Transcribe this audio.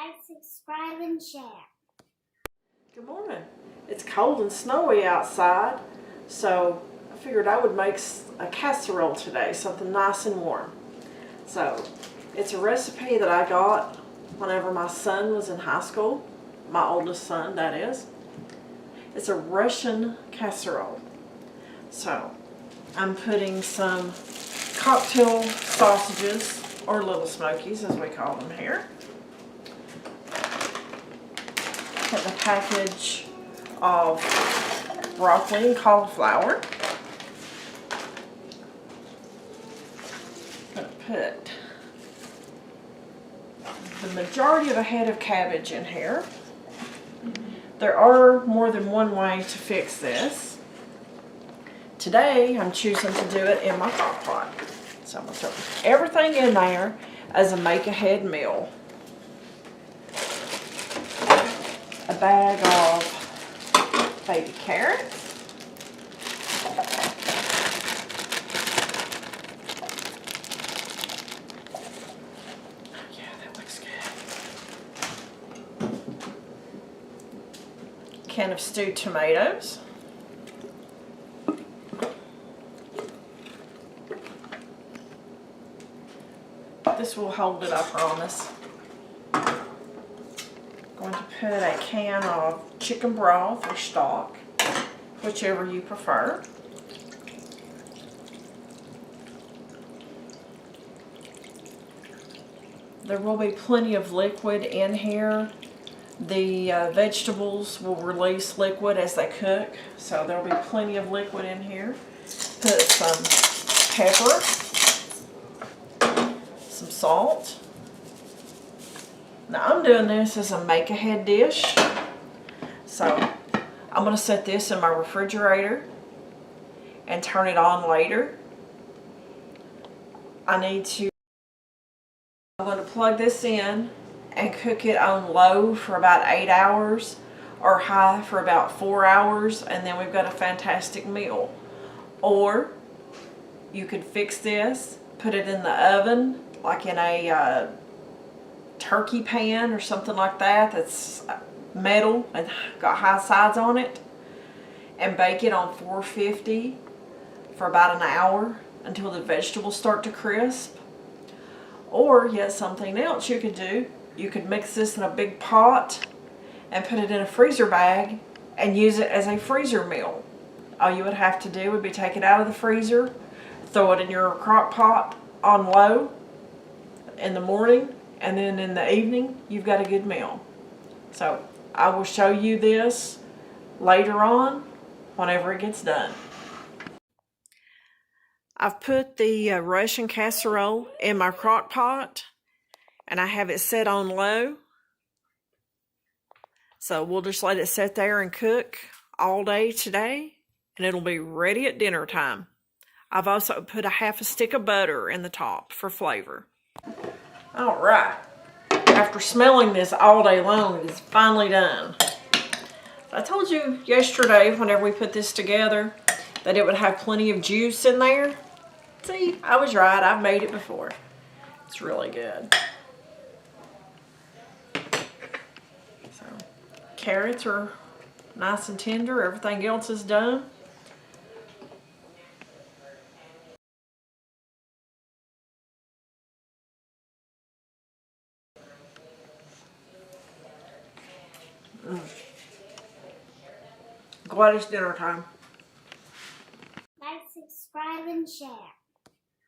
Like, subscribe, and share. Good morning. It's cold and snowy outside, so I figured I would make a casserole today, something nice and warm. So it's a recipe that I got whenever my son was in high school, my oldest son, that is. It's a Russian casserole. So I'm putting some cocktail sausages, or little Smokies as we call them here. Put a package of broccoli and cauliflower. I'm going to put the majority of a head of cabbage in here. There are more than one way to fix this. Today I'm choosing to do it in my crock pot. So I'm going to throw everything in there as a make-ahead meal. A bag of baby carrots. Yeah, that looks good. Can of stewed tomatoes. This will hold it, I promise. Going to put a can of chicken broth or stock, whichever you prefer. There will be plenty of liquid in here. The vegetables will release liquid as they cook, so there will be plenty of liquid in here. Put some pepper, some salt. Now I'm doing this as a make-ahead dish, so I'm going to set this in my refrigerator and turn it on later. I'm going to plug this in and cook it on low for about 8 hours or high for about 4 hours, and then we've got a fantastic meal. Or you could fix this, put it in the oven like in a turkey pan or something like that that's metal and got high sides on it, and bake it on 450 for about an hour until the vegetables start to crisp. Or yet something else you could do, you could mix this in a big pot and put it in a freezer bag and use it as a freezer meal. All you would have to do would be take it out of the freezer, throw it in your crock pot on low in the morning, and then in the evening, you've got a good meal. So I will show you this later on whenever it gets done. I've put the Russian casserole in my crock pot, and I have it set on low. So we'll just let it sit there and cook all day today, and it'll be ready at dinner time. I've also put a half a stick of butter in the top for flavor. All right. After smelling this all day long, it is finally done. I told you yesterday, whenever we put this together, that it would have plenty of juice in there. See, I was right. I've made it before. It's really good. So, carrots are nice and tender. Everything else is done. Glad it's dinner time. Like, subscribe, and share.